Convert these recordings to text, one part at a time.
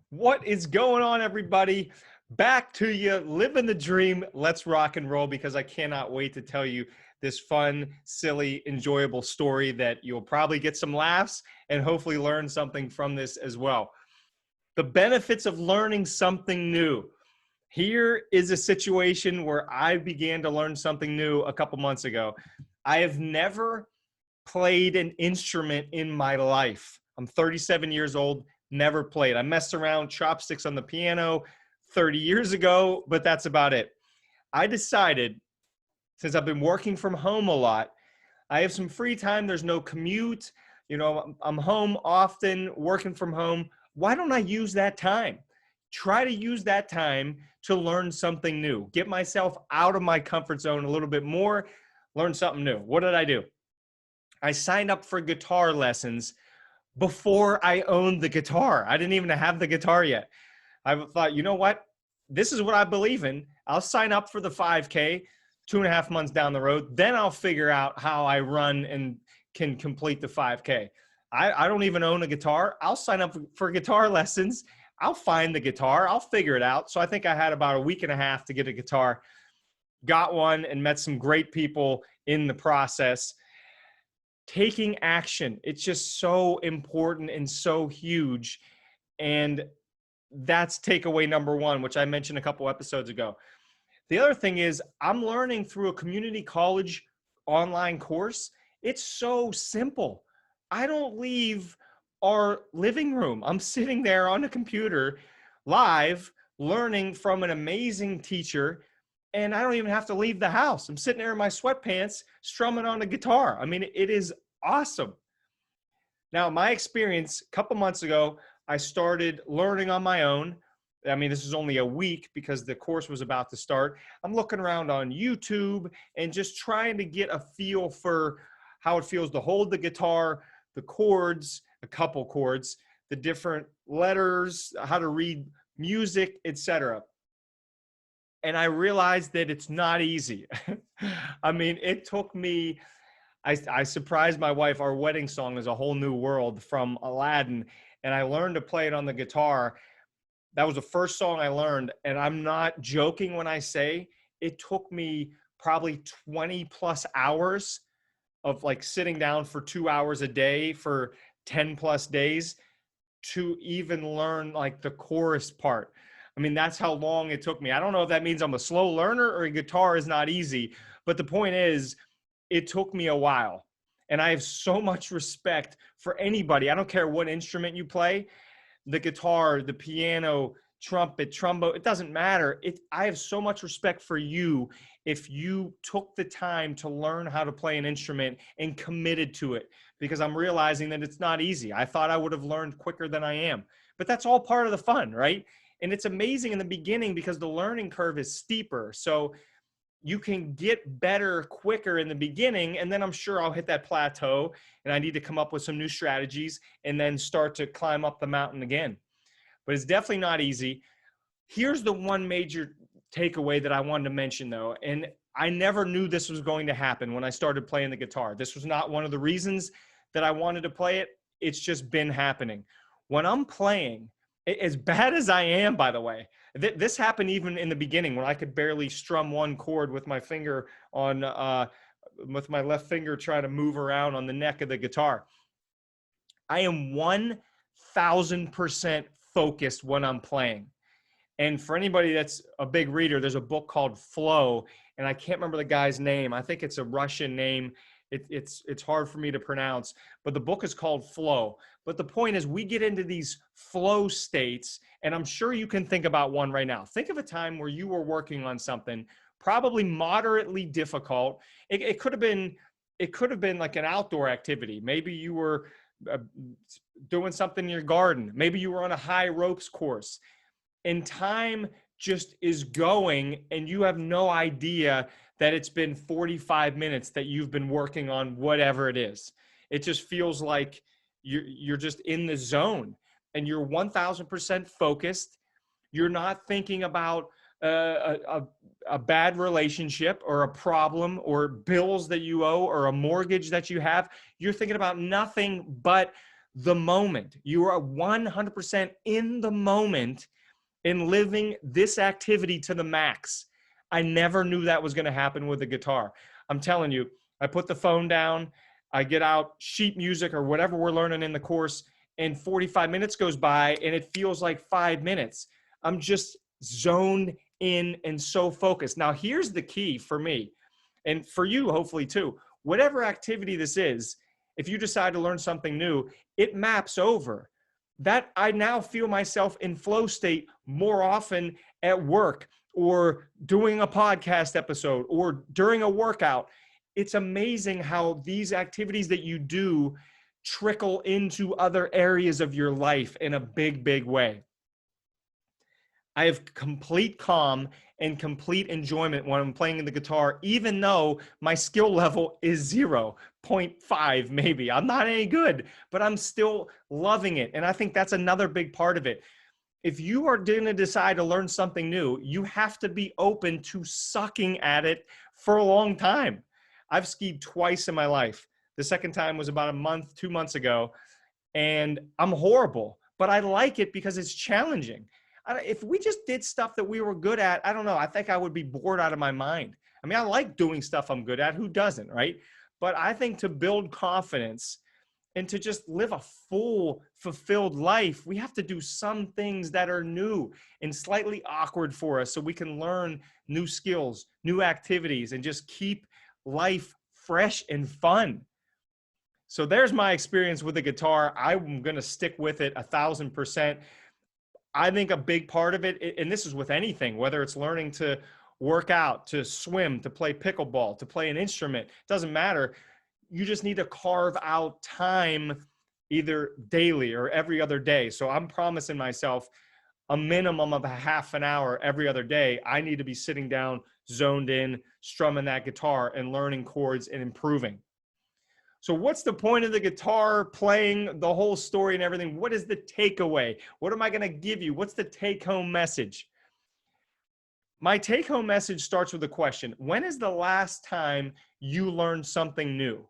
What is going on, everybody? Back to you, living the dream. Let's rock and roll, because I cannot wait to tell you this fun, silly, enjoyable story that you'll probably get some laughs and hopefully learn something from this as well. The benefits of learning something new. Here is a situation where I began to learn something new a couple months ago. I have never played an instrument in my life. I'm 37 years old, never played. I messed around chopsticks on the piano 30 years ago, but that's about it. I decided, since I've been working from home a lot, I have some free time. There's no commute. I'm home often, working from home. Why don't I use that time? Try to use that time to learn something new, get myself out of my comfort zone a little bit more, learn something new. What did I do? I signed up for guitar lessons before I owned the guitar. I didn't even have the guitar yet. I thought, you know what? This is what I believe in. I'll sign up for the 5K 2.5 months down the road. Then I'll figure out how I run and can complete the 5K. I don't even own a guitar. I'll sign up for guitar lessons. I'll find the guitar. I'll figure it out. So I think I had about a week and a half to get a guitar. Got one and met some great people in the process. Taking action, it's just so important and so huge. And that's takeaway number one, which I mentioned a couple episodes ago. The other thing is, I'm learning through a community college online course. It's so simple. I don't leave our living room. I'm sitting there on a computer live learning from an amazing teacher, and I don't even have to leave the house. I'm sitting there in my sweatpants strumming on a guitar. I mean, it is awesome. Now, my experience, a couple months ago, I started learning on my own. I mean, this is only a week because the course was about to start. I'm looking around on YouTube and just trying to get a feel for how it feels to hold the guitar, the chords, a couple chords, the different letters, how to read music, etc. And I realized that it's not easy. I mean, it took me, I surprised my wife. Our wedding song is A Whole New World from Aladdin, and I learned to play it on the guitar. That was the first song I learned, and I'm not joking when I say it took me probably 20 plus hours of like sitting down for 2 hours a day for 10 plus days to even learn like the chorus part. I mean, that's how long it took me. I don't know if that means I'm a slow learner or a guitar is not easy, but the point is, it took me a while. And I have so much respect for anybody. I don't care what instrument you play, the guitar, the piano, trumpet, trombone, it doesn't matter. I have so much respect for you if you took the time to learn how to play an instrument and committed to it, because I'm realizing that it's not easy. I thought I would have learned quicker than I am, but that's all part of the fun, right? And it's amazing in the beginning because the learning curve is steeper. So you can get better quicker in the beginning, and then I'm sure I'll hit that plateau and I need to come up with some new strategies and then start to climb up the mountain again. But it's definitely not easy. Here's the one major takeaway that I wanted to mention, though, and I never knew this was going to happen when I started playing the guitar. This was not one of the reasons that I wanted to play it. It's just been happening. When I'm playing, as bad as I am, by the way, this happened even in the beginning when I could barely strum one chord with my finger on, with my left finger trying to move around on the neck of the guitar. I am 1000% focused when I'm playing. And for anybody that's a big reader, there's a book called Flow, and I can't remember the guy's name. I think it's a Russian name. It's hard for me to pronounce, but the book is called Flow. But the point is, we get into these flow states, and I'm sure you can think about one right now. Think of a time where you were working on something probably moderately difficult. It could have been like an outdoor activity. Maybe you were doing something in your garden. Maybe you were on a high ropes course, and time just is going, and you have no idea that it's been 45 minutes that you've been working on whatever it is. It just feels like you're just in the zone, and you're 1000% focused. You're not thinking about a bad relationship or a problem or bills that you owe or a mortgage that you have. You're thinking about nothing but the moment. You are 100% in the moment in living this activity to the max. I never knew that was going to happen with the guitar. I'm telling you, I put the phone down, I get out sheet music or whatever we're learning in the course, and 45 minutes goes by and it feels like 5 minutes. I'm just zoned in and so focused. Now, here's the key for me and for you, hopefully too. Whatever activity this is, if you decide to learn something new, it maps over. That I now feel myself in flow state more often at work or doing a podcast episode or during a workout. It's amazing how these activities that you do trickle into other areas of your life in a big, big way. I have complete calm and complete enjoyment when I'm playing the guitar, even though my skill level is 0.5 maybe. I'm not any good, but I'm still loving it. And I think that's another big part of it. If you are going to decide to learn something new, you have to be open to sucking at it for a long time. I've skied twice in my life. The second time was about a month, 2 months ago, and I'm horrible, but I like it because it's challenging. If we just did stuff that we were good at, I don't know. I think I would be bored out of my mind. I mean, I like doing stuff I'm good at. Who doesn't, right? But I think to build confidence and to just live a full, fulfilled life, we have to do some things that are new and slightly awkward for us so we can learn new skills, new activities, and just keep life fresh and fun. So there's my experience with the guitar. I'm going to stick with it 1,000%. I think a big part of it, and this is with anything, whether it's learning to work out, to swim, to play pickleball, to play an instrument, doesn't matter. You just need to carve out time either daily or every other day. So I'm promising myself a minimum of a half an hour every other day. I need to be sitting down, zoned in, strumming that guitar and learning chords and improving. So what's the point of the guitar playing, the whole story and everything? What is the takeaway? What am I going to give you? What's the take-home message? My take-home message starts with a question. When is the last time you learned something new?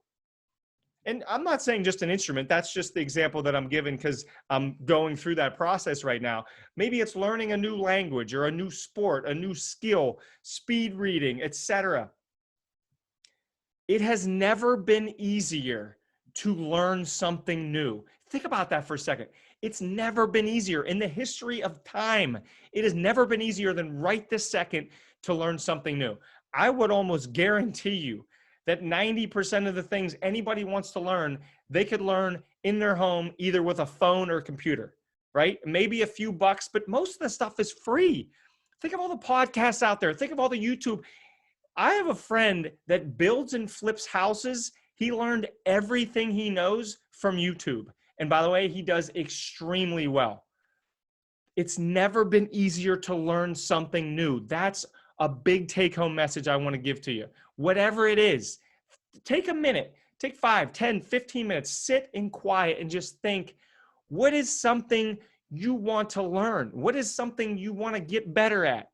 And I'm not saying just an instrument. That's just the example that I'm giving because I'm going through that process right now. Maybe it's learning a new language or a new sport, a new skill, speed reading, etc. It has never been easier to learn something new. Think about that for a second. It's never been easier in the history of time. It has never been easier than right this second to learn something new. I would almost guarantee you that 90% of the things anybody wants to learn, they could learn in their home, either with a phone or computer, right? Maybe a few bucks, but most of the stuff is free. Think of all the podcasts out there. Think of all the YouTube. I have a friend that builds and flips houses. He learned everything he knows from YouTube. And by the way, he does extremely well. It's never been easier to learn something new. That's a big take-home message I want to give to you. Whatever it is, take a minute, take 5, 10, 15 minutes, sit in quiet and just think, what is something you want to learn? What is something you want to get better at?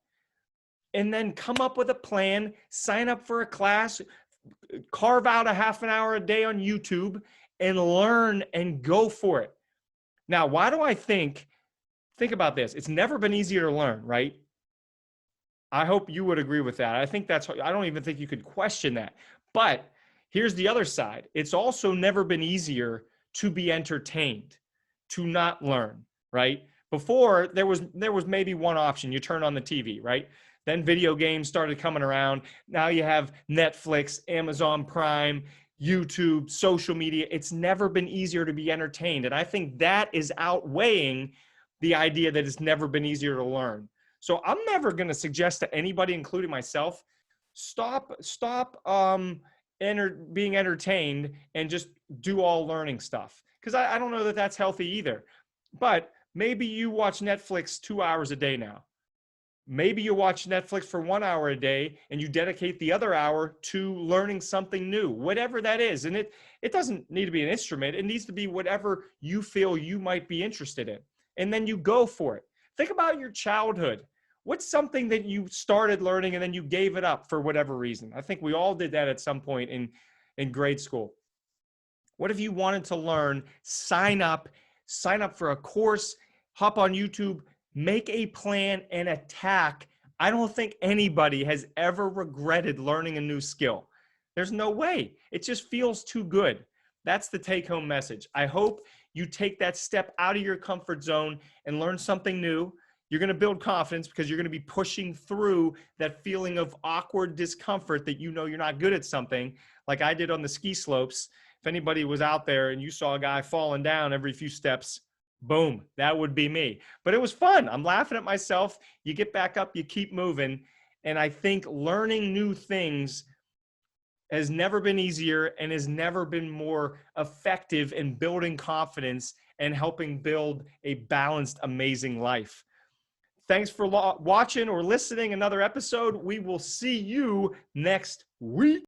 And then come up with a plan, sign up for a class, carve out a half an hour a day on YouTube and learn and go for it. Now, why do I think about this? It's never been easier to learn, right? I hope you would agree with that. I don't even think you could question that. But here's the other side. It's also never been easier to be entertained, to not learn, right? Before there was maybe one option. You turn on the TV, right? Then video games started coming around. Now you have Netflix, Amazon Prime, YouTube, social media. It's never been easier to be entertained. And I think that is outweighing the idea that it's never been easier to learn. So I'm never going to suggest to anybody, including myself, stop being entertained and just do all learning stuff. Because I don't know that that's healthy either. But maybe you watch Netflix 2 hours a day now. Maybe you watch Netflix for 1 hour a day and you dedicate the other hour to learning something new, whatever that is. And it doesn't need to be an instrument. It needs to be whatever you feel you might be interested in. And then you go for it. Think about your childhood. What's something that you started learning and then you gave it up for whatever reason? I think we all did that at some point in grade school. What if you wanted to learn? Sign up for a course, hop on YouTube, make a plan and attack. I don't think anybody has ever regretted learning a new skill. There's no way. It just feels too good. That's the take home message. I hope you take that step out of your comfort zone and learn something new. You're going to build confidence because you're going to be pushing through that feeling of awkward discomfort that you know you're not good at something, like I did on the ski slopes. If anybody was out there and you saw a guy falling down every few steps, boom, that would be me. But it was fun. I'm laughing at myself. You get back up, you keep moving. And I think learning new things has never been easier and has never been more effective in building confidence and helping build a balanced, amazing life. Thanks for watching or listening another episode. We will see you next week.